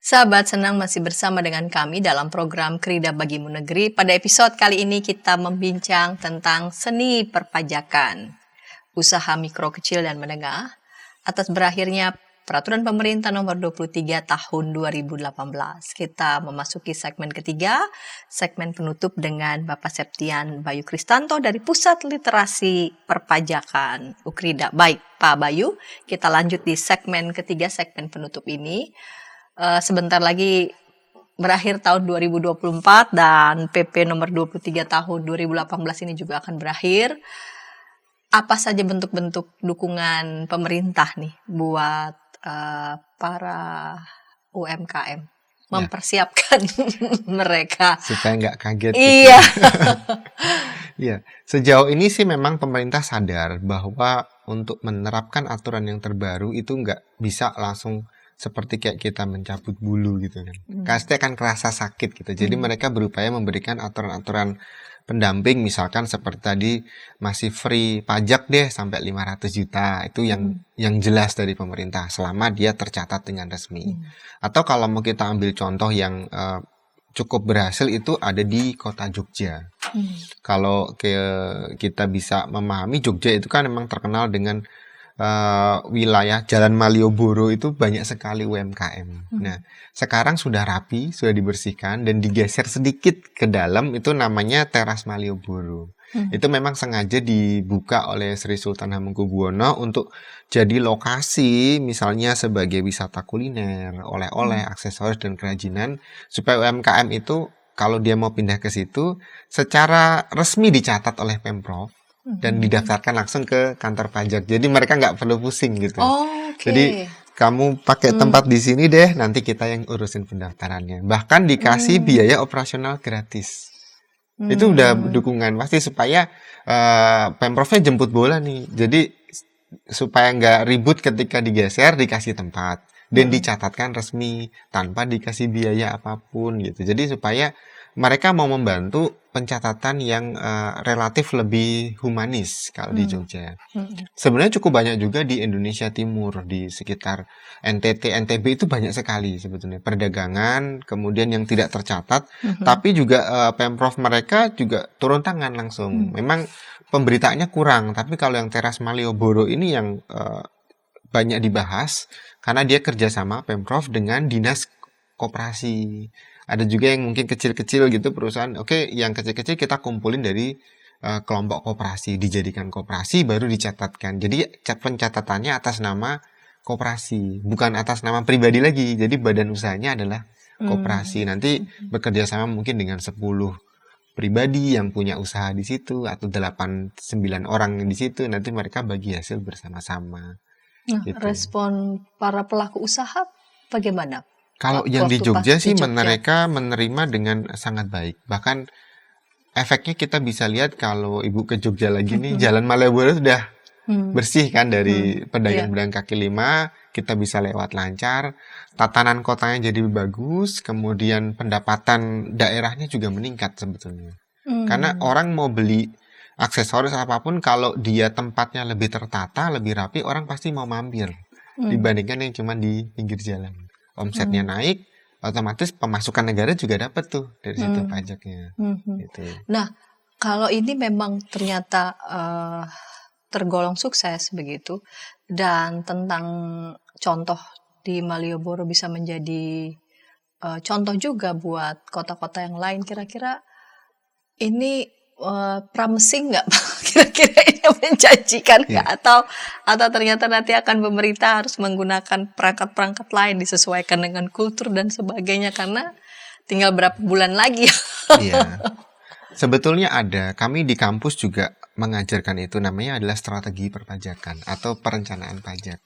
Sahabat, senang masih bersama dengan kami dalam program Krida Bagimu Negeri. Pada episode kali ini kita membincang tentang seni perpajakan, usaha mikro, kecil, dan menengah, atas berakhirnya Peraturan Pemerintah Nomor 23 Tahun 2018. Kita memasuki segmen ketiga, segmen penutup dengan Bapak Septian Bayu Kristanto dari Pusat Literasi Perpajakan Ukrida. Baik, Pak Bayu, kita lanjut di segmen ketiga, segmen penutup ini. Sebentar lagi berakhir tahun 2024 dan PP nomor 23 tahun 2018 ini juga akan berakhir. Apa saja bentuk-bentuk dukungan pemerintah nih buat para UMKM mempersiapkan mereka
Supaya nggak kaget.
Iya.
Gitu. Iya, sejauh ini sih memang pemerintah sadar bahwa untuk menerapkan aturan yang terbaru itu nggak bisa langsung seperti kayak kita mencabut bulu gitu kan. Pasti akan kerasa sakit gitu. Jadi mereka berupaya memberikan aturan-aturan pendamping, misalkan seperti tadi masih free pajak deh sampai 500 juta. Itu yang jelas dari pemerintah selama dia tercatat dengan resmi. Atau kalau mau kita ambil contoh yang cukup berhasil itu ada di kota Jogja. Kalau kita bisa memahami, Jogja itu kan memang terkenal dengan wilayah Jalan Malioboro itu banyak sekali UMKM. Nah, sekarang sudah rapi, sudah dibersihkan dan digeser sedikit ke dalam, itu namanya Teras Malioboro. Itu memang sengaja dibuka oleh Sri Sultan Hamengkubuwono untuk jadi lokasi misalnya sebagai wisata kuliner, oleh-oleh, aksesoris dan kerajinan, supaya UMKM itu kalau dia mau pindah ke situ secara resmi dicatat oleh Pemprov dan didaftarkan langsung ke kantor pajak. Jadi mereka nggak perlu pusing gitu. Jadi kamu pakai tempat di sini deh, nanti kita yang urusin pendaftarannya. Bahkan dikasih biaya operasional gratis. Itu udah dukungan pasti supaya Pemprovnya jemput bola nih. Jadi supaya nggak ribut ketika digeser, dikasih tempat dan dicatatkan resmi tanpa dikasih biaya apapun gitu. Jadi supaya mereka mau membantu pencatatan yang relatif lebih humanis kalau di Jogja. Sebenarnya cukup banyak juga di Indonesia Timur, di sekitar NTT, NTB itu banyak sekali sebetulnya perdagangan, kemudian yang tidak tercatat, tapi juga Pemprov mereka juga turun tangan langsung. Memang pemberitaannya kurang, tapi kalau yang teras Malioboro ini yang banyak dibahas karena dia kerjasama Pemprov dengan dinas koperasi. Ada juga yang mungkin kecil-kecil gitu perusahaan. Oke, yang kecil-kecil kita kumpulin dari kelompok koperasi, dijadikan koperasi baru dicatatkan. Jadi pencatatannya atas nama koperasi, bukan atas nama pribadi lagi. Jadi badan usahanya adalah koperasi. Nanti bekerja sama mungkin dengan 10 pribadi yang punya usaha di situ atau 8-9 orang di situ. Nanti mereka bagi hasil bersama-sama.
Nah,
Gitu.
respon para pelaku usaha bagaimana?
Kalau
Waktu
yang di
pas
Jogja
di
sih
Jogja.
mereka menerima dengan sangat baik. Bahkan efeknya kita bisa lihat kalau Ibu ke Jogja lagi nih, Jalan Malioboro sudah bersih kan dari pedagang-pedagang kaki lima, kita bisa lewat lancar, tatanan kotanya jadi bagus, kemudian pendapatan daerahnya juga meningkat sebetulnya. Karena orang mau beli aksesoris apapun, kalau dia tempatnya lebih tertata, lebih rapi, orang pasti mau mampir dibandingkan yang cuma di pinggir jalan. Omsetnya naik, otomatis pemasukan negara juga dapat tuh dari situ pajaknya. Gitu.
Nah, kalau ini memang ternyata tergolong sukses begitu, dan tentang contoh di Malioboro bisa menjadi contoh juga buat kota-kota yang lain, kira-kira ini promising nggak? Kira-kira ini menjanjikan nggak? Atau ternyata nanti akan pemerintah harus menggunakan perangkat-perangkat lain disesuaikan dengan kultur dan sebagainya, karena tinggal berapa bulan lagi.
Iya. Sebetulnya ada, kami di kampus juga mengajarkan itu, namanya adalah strategi perpajakan atau perencanaan pajak.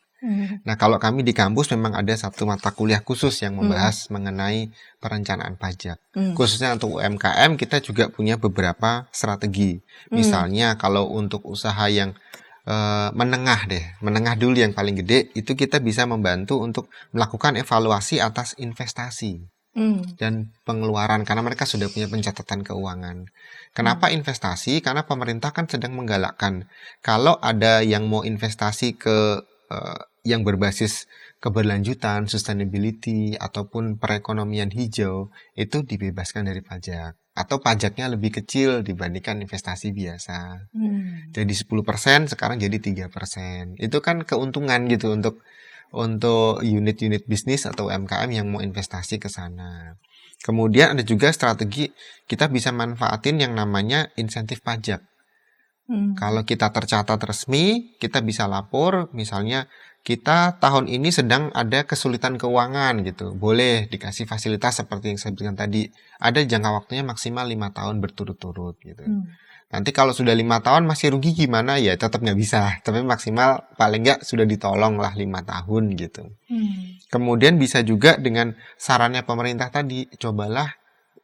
Nah, kalau kami di kampus memang ada satu mata kuliah khusus yang membahas mengenai perencanaan pajak. Khususnya untuk UMKM kita juga punya beberapa strategi. Misalnya kalau untuk usaha yang menengah dulu yang paling gede, itu kita bisa membantu untuk melakukan evaluasi atas investasi dan pengeluaran, karena mereka sudah punya pencatatan keuangan. Kenapa investasi? Karena pemerintah kan sedang menggalakkan kalau ada yang mau investasi ke yang berbasis keberlanjutan, sustainability, ataupun perekonomian hijau, itu dibebaskan dari pajak. Atau pajaknya lebih kecil dibandingkan investasi biasa. Jadi 10%, sekarang jadi 3%. Itu kan keuntungan gitu untuk unit-unit bisnis atau UMKM yang mau investasi ke sana. Kemudian ada juga strategi, kita bisa manfaatin yang namanya insentif pajak. Kalau kita tercatat resmi, kita bisa lapor, misalnya kita tahun ini sedang ada kesulitan keuangan gitu. Boleh dikasih fasilitas seperti yang saya bilang tadi. Ada jangka waktunya maksimal 5 tahun berturut-turut gitu. Nanti kalau sudah 5 tahun masih rugi gimana? Ya tetap nggak bisa. Tapi maksimal paling nggak sudah ditolong lah 5 tahun gitu. Kemudian bisa juga dengan sarannya pemerintah tadi, cobalah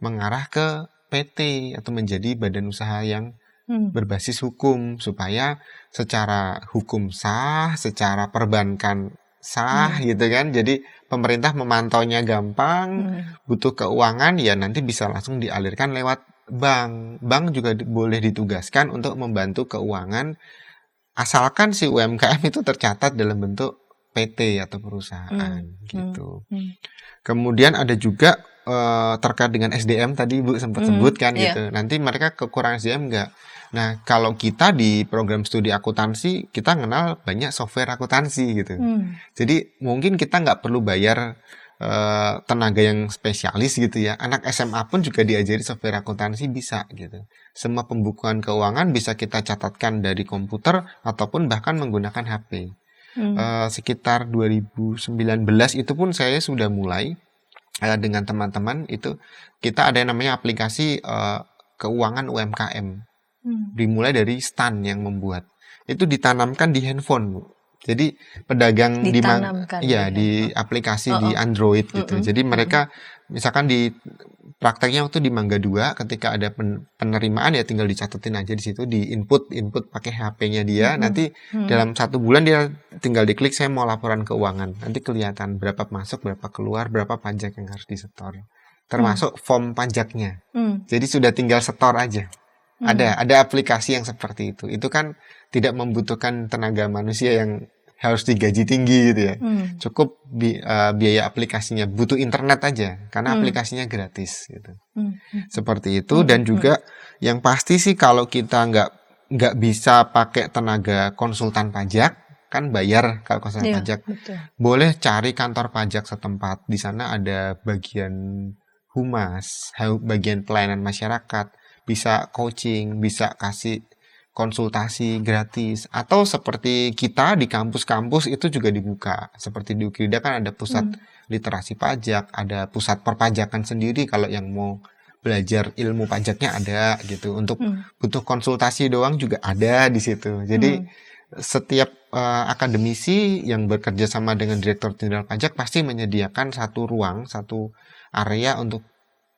mengarah ke PT atau menjadi badan usaha yang berbasis hukum, supaya secara hukum sah, secara perbankan sah gitu kan. Jadi pemerintah memantaunya gampang, butuh keuangan ya nanti bisa langsung dialirkan lewat bank. Bank juga boleh ditugaskan untuk membantu keuangan asalkan si UMKM itu tercatat dalam bentuk PT atau perusahaan gitu. Kemudian ada juga terkait dengan SDM tadi Ibu sempat sebut kan gitu. Nanti mereka kekurangan SDM enggak? Nah, kalau kita di program studi akuntansi, kita kenal banyak software akuntansi gitu. Jadi mungkin kita nggak perlu bayar tenaga yang spesialis gitu ya. Anak SMA pun juga diajari software akuntansi bisa gitu. Semua pembukuan keuangan bisa kita catatkan dari komputer ataupun bahkan menggunakan HP. Sekitar 2019 itu pun saya sudah mulai dengan teman-teman itu, kita ada yang namanya aplikasi keuangan UMKM. Dimulai dari stan yang membuat. Itu ditanamkan di handphone, Bu. Jadi pedagang di aplikasi di Android gitu. Jadi mereka misalkan di prakteknya waktu di Mangga 2 ketika ada penerimaan ya tinggal dicatetin aja di situ, di input pakai HP-nya dia. Nanti dalam 1 bulan dia tinggal diklik saya mau laporan keuangan. Nanti kelihatan berapa masuk, berapa keluar, berapa pajak yang harus disetor. termasuk form pajaknya.
Hmm.
Jadi sudah tinggal setor aja. Ada aplikasi yang seperti itu. Itu kan tidak membutuhkan tenaga manusia yang harus digaji tinggi gitu ya. Cukup biaya aplikasinya, butuh internet aja karena aplikasinya gratis gitu. Seperti itu. Dan juga yang pasti sih kalau kita nggak bisa pakai tenaga konsultan pajak, kan bayar kalau konsultan pajak.
Betul.
Boleh cari kantor pajak setempat. Di sana ada bagian humas, bagian pelayanan masyarakat, bisa coaching, bisa kasih konsultasi gratis, atau seperti kita di kampus-kampus itu juga dibuka. Seperti di Ukrida kan ada pusat literasi pajak, ada pusat perpajakan sendiri kalau yang mau belajar ilmu pajaknya ada gitu. Untuk butuh konsultasi doang juga ada di situ. Jadi setiap akademisi yang bekerja sama dengan Direktur Jenderal Pajak pasti menyediakan satu ruang, satu area untuk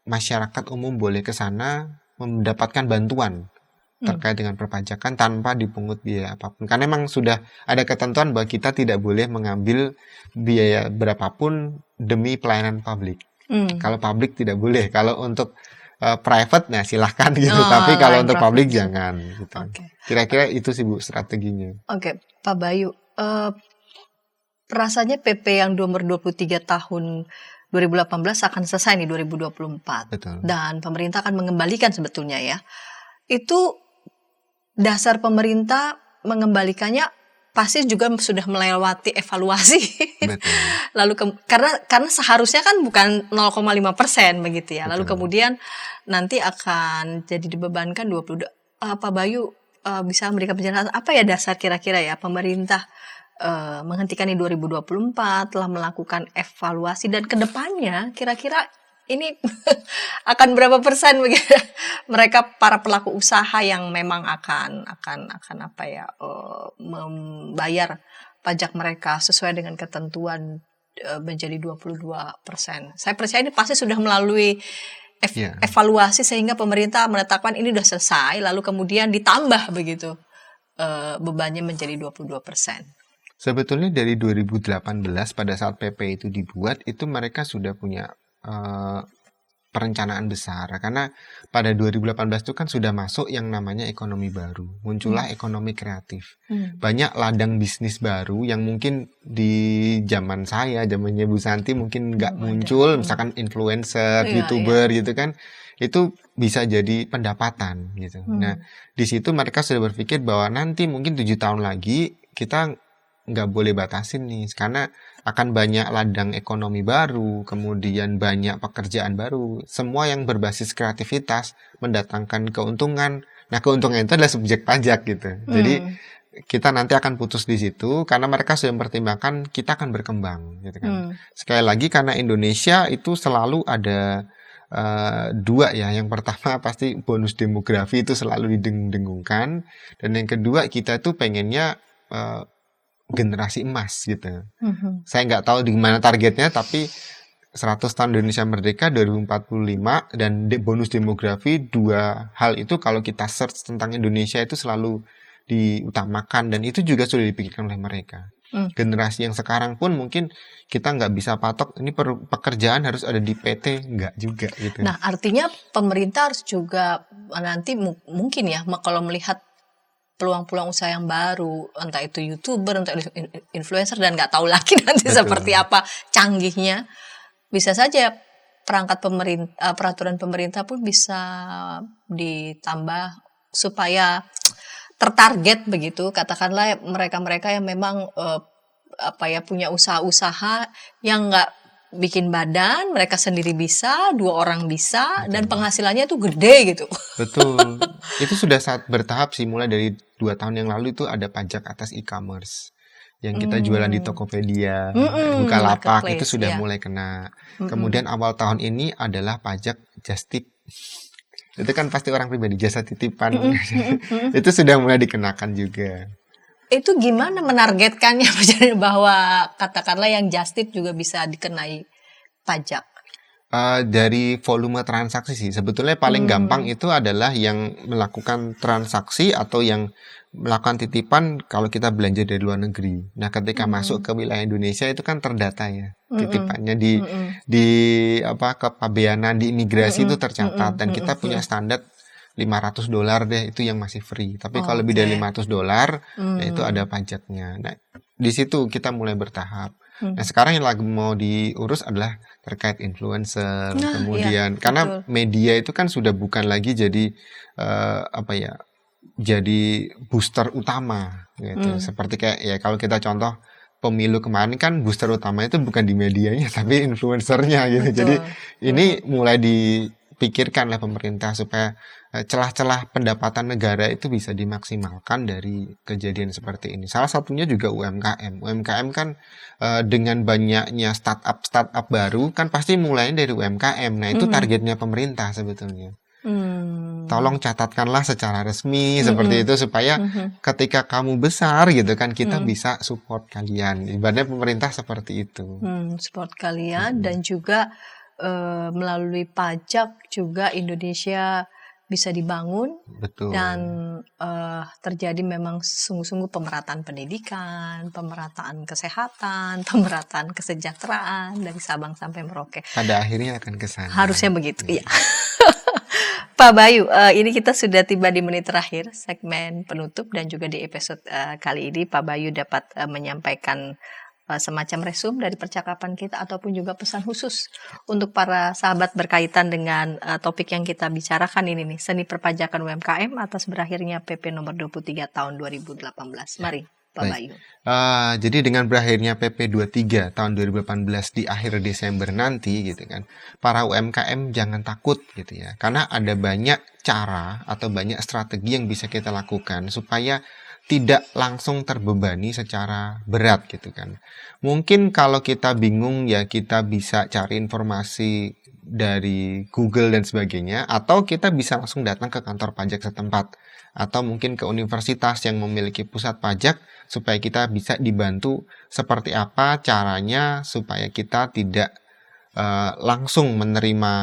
masyarakat umum boleh ke sana mendapatkan bantuan terkait dengan perpajakan tanpa dipungut biaya apapun. Karena memang sudah ada ketentuan bahwa kita tidak boleh mengambil biaya berapapun demi pelayanan publik. Kalau publik tidak boleh. Kalau untuk private, nah silahkan gitu. Tapi kalau untuk publik jangan. Gitu. Kira-kira itu sih Bu strateginya.
Oke, Pak Bayu. Rasanya PP yang nomor 23 tahun 2018 akan selesai nih 2024.
Betul.
Dan pemerintah akan mengembalikan sebetulnya ya. Itu dasar pemerintah mengembalikannya pasti juga sudah melewati evaluasi.
Betul.
Lalu karena seharusnya kan bukan 0,5% begitu ya. Lalu kemudian nanti akan jadi dibebankan 20. Pak Bayu bisa memberikan penjelasan apa ya dasar kira-kira ya pemerintah menghentikan di 2024 telah melakukan evaluasi dan kedepannya kira-kira ini akan berapa persen begitu mereka para pelaku usaha yang memang akan apa ya membayar pajak mereka sesuai dengan ketentuan menjadi 22%. Saya percaya ini pasti sudah melalui evaluasi sehingga pemerintah menetapkan ini sudah selesai lalu kemudian ditambah begitu bebannya menjadi 22%.
Sebetulnya dari 2018 pada saat PP itu dibuat itu mereka sudah punya perencanaan besar karena pada 2018 itu kan sudah masuk yang namanya ekonomi baru, muncullah ekonomi kreatif. Banyak ladang bisnis baru yang mungkin di zaman saya, zamannya Bu Santi mungkin nggak muncul, misalkan influencer, YouTuber gitu kan, itu bisa jadi pendapatan gitu. Nah di situ mereka sudah berpikir bahwa nanti mungkin 7 tahun lagi kita nggak boleh batasin nih karena akan banyak ladang ekonomi baru, kemudian banyak pekerjaan baru, semua yang berbasis kreativitas mendatangkan keuntungan. Nah keuntungan itu adalah subjek pajak gitu. Jadi kita nanti akan putus di situ karena mereka sudah mempertimbangkan kita akan berkembang gitu kan. Sekali lagi karena Indonesia itu selalu ada dua ya. Yang pertama pasti bonus demografi itu selalu didengung-dengungkan, dan yang kedua kita tuh pengennya generasi emas gitu. Saya nggak tahu di mana targetnya, tapi 100 tahun Indonesia Merdeka 2045 dan bonus demografi, dua hal itu kalau kita search tentang Indonesia itu selalu diutamakan dan itu juga sudah dipikirkan oleh mereka. Generasi yang sekarang pun mungkin kita nggak bisa patok ini pekerjaan harus ada di PT, nggak juga gitu.
Nah artinya pemerintah harus juga nanti mungkin ya kalau melihat peluang-peluang usaha yang baru, entah itu YouTuber, entah itu influencer, dan nggak tahu lagi nanti seperti apa canggihnya, bisa saja peraturan pemerintah pun bisa ditambah supaya tertarget begitu, katakanlah mereka-mereka yang memang punya usaha-usaha yang nggak bikin badan, mereka sendiri bisa, 2 orang bisa, dan penghasilannya tuh gede gitu.
Betul. Itu sudah saat bertahap sih, mulai dari 2 tahun yang lalu itu ada pajak atas e-commerce. Yang kita jualan di Tokopedia, Bukalapak, itu sudah mulai kena. Kemudian awal tahun ini adalah pajak just tip. Itu kan pasti orang pribadi, jasa titipan. Itu sudah mulai dikenakan juga.
Itu gimana menargetkannya bahwa katakanlah yang just tip juga bisa dikenai pajak?
Dari volume transaksi sih. Sebetulnya paling gampang itu adalah yang melakukan transaksi atau yang melakukan titipan kalau kita belanja dari luar negeri. Nah, ketika masuk ke wilayah Indonesia itu kan terdata ya. Titipannya di kepabeanan di imigrasi itu tercatat dan kita punya standar $500 deh, itu yang masih free. Tapi kalau lebih dari $500 ya itu ada pajaknya. Nah, di situ kita mulai bertahap. Nah, sekarang yang lagi mau diurus adalah terkait influencer, kemudian karena media itu kan sudah bukan lagi jadi jadi booster utama gitu. Seperti kayak ya kalau kita contoh pemilu kemarin kan booster utama itu bukan di medianya tapi influencernya gitu. Jadi ini mulai dipikirkan oleh pemerintah supaya celah-celah pendapatan negara itu bisa dimaksimalkan dari kejadian seperti ini. Salah satunya juga UMKM. UMKM kan dengan banyaknya startup baru kan pasti mulainya dari UMKM. Nah, itu targetnya pemerintah sebetulnya. Tolong catatkanlah secara resmi seperti itu supaya ketika kamu besar gitu kan kita bisa support kalian. Ibaratnya pemerintah seperti itu.
Support kalian dan juga melalui pajak juga Indonesia bisa dibangun.
Betul.
Dan terjadi memang sungguh-sungguh pemerataan pendidikan, pemerataan kesehatan, pemerataan kesejahteraan dari Sabang sampai Merauke.
Pada akhirnya akan ke sana.
Harusnya begitu, iya. Pak Bayu, ini kita sudah tiba di menit terakhir segmen penutup dan juga di episode kali ini Pak Bayu dapat menyampaikan semacam resum dari percakapan kita ataupun juga pesan khusus untuk para sahabat berkaitan dengan topik yang kita bicarakan ini nih, seni perpajakan UMKM atas berakhirnya PP nomor 23 tahun 2018. Mari Pak Bayu.
Jadi dengan berakhirnya PP 23 tahun 2018 di akhir Desember nanti gitu kan, para UMKM jangan takut gitu ya, karena ada banyak cara atau banyak strategi yang bisa kita lakukan supaya tidak langsung terbebani secara berat gitu kan. Mungkin kalau kita bingung ya kita bisa cari informasi dari Google dan sebagainya, atau kita bisa langsung datang ke kantor pajak setempat atau mungkin ke universitas yang memiliki pusat pajak supaya kita bisa dibantu seperti apa caranya supaya kita tidak langsung menerima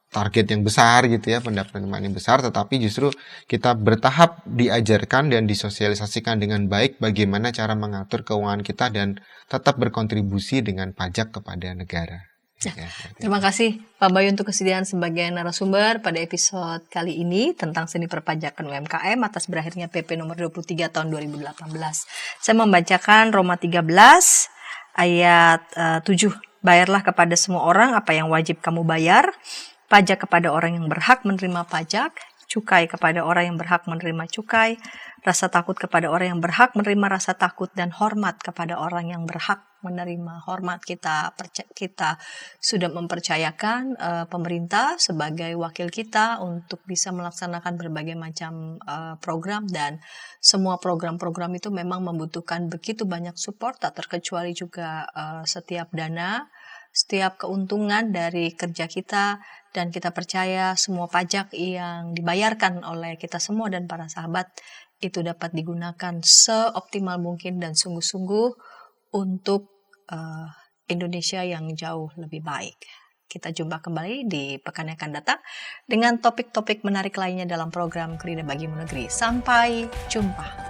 target yang besar gitu ya, pendapatan yang besar, tetapi justru kita bertahap diajarkan dan disosialisasikan dengan baik bagaimana cara mengatur keuangan kita dan tetap berkontribusi dengan pajak kepada negara.
Ya, terima kasih Pak Bayu untuk kesediaan sebagai narasumber pada episode kali ini tentang seni perpajakan UMKM atas berakhirnya PP nomor 23 tahun 2018. Saya membacakan Roma 13 ayat 7. Bayarlah kepada semua orang apa yang wajib kamu bayar. Pajak kepada orang yang berhak menerima pajak, cukai kepada orang yang berhak menerima cukai, rasa takut kepada orang yang berhak menerima rasa takut, dan hormat kepada orang yang berhak menerima hormat. Kita sudah mempercayakan pemerintah sebagai wakil kita untuk bisa melaksanakan berbagai macam program, dan semua program-program itu memang membutuhkan begitu banyak support, tak terkecuali juga setiap dana, setiap keuntungan dari kerja kita, dan kita percaya semua pajak yang dibayarkan oleh kita semua dan para sahabat itu dapat digunakan seoptimal mungkin dan sungguh-sungguh untuk Indonesia yang jauh lebih baik. Kita jumpa kembali di pekan yang akan datang dengan topik-topik menarik lainnya dalam program Krida Bagimu Negeri. Sampai jumpa.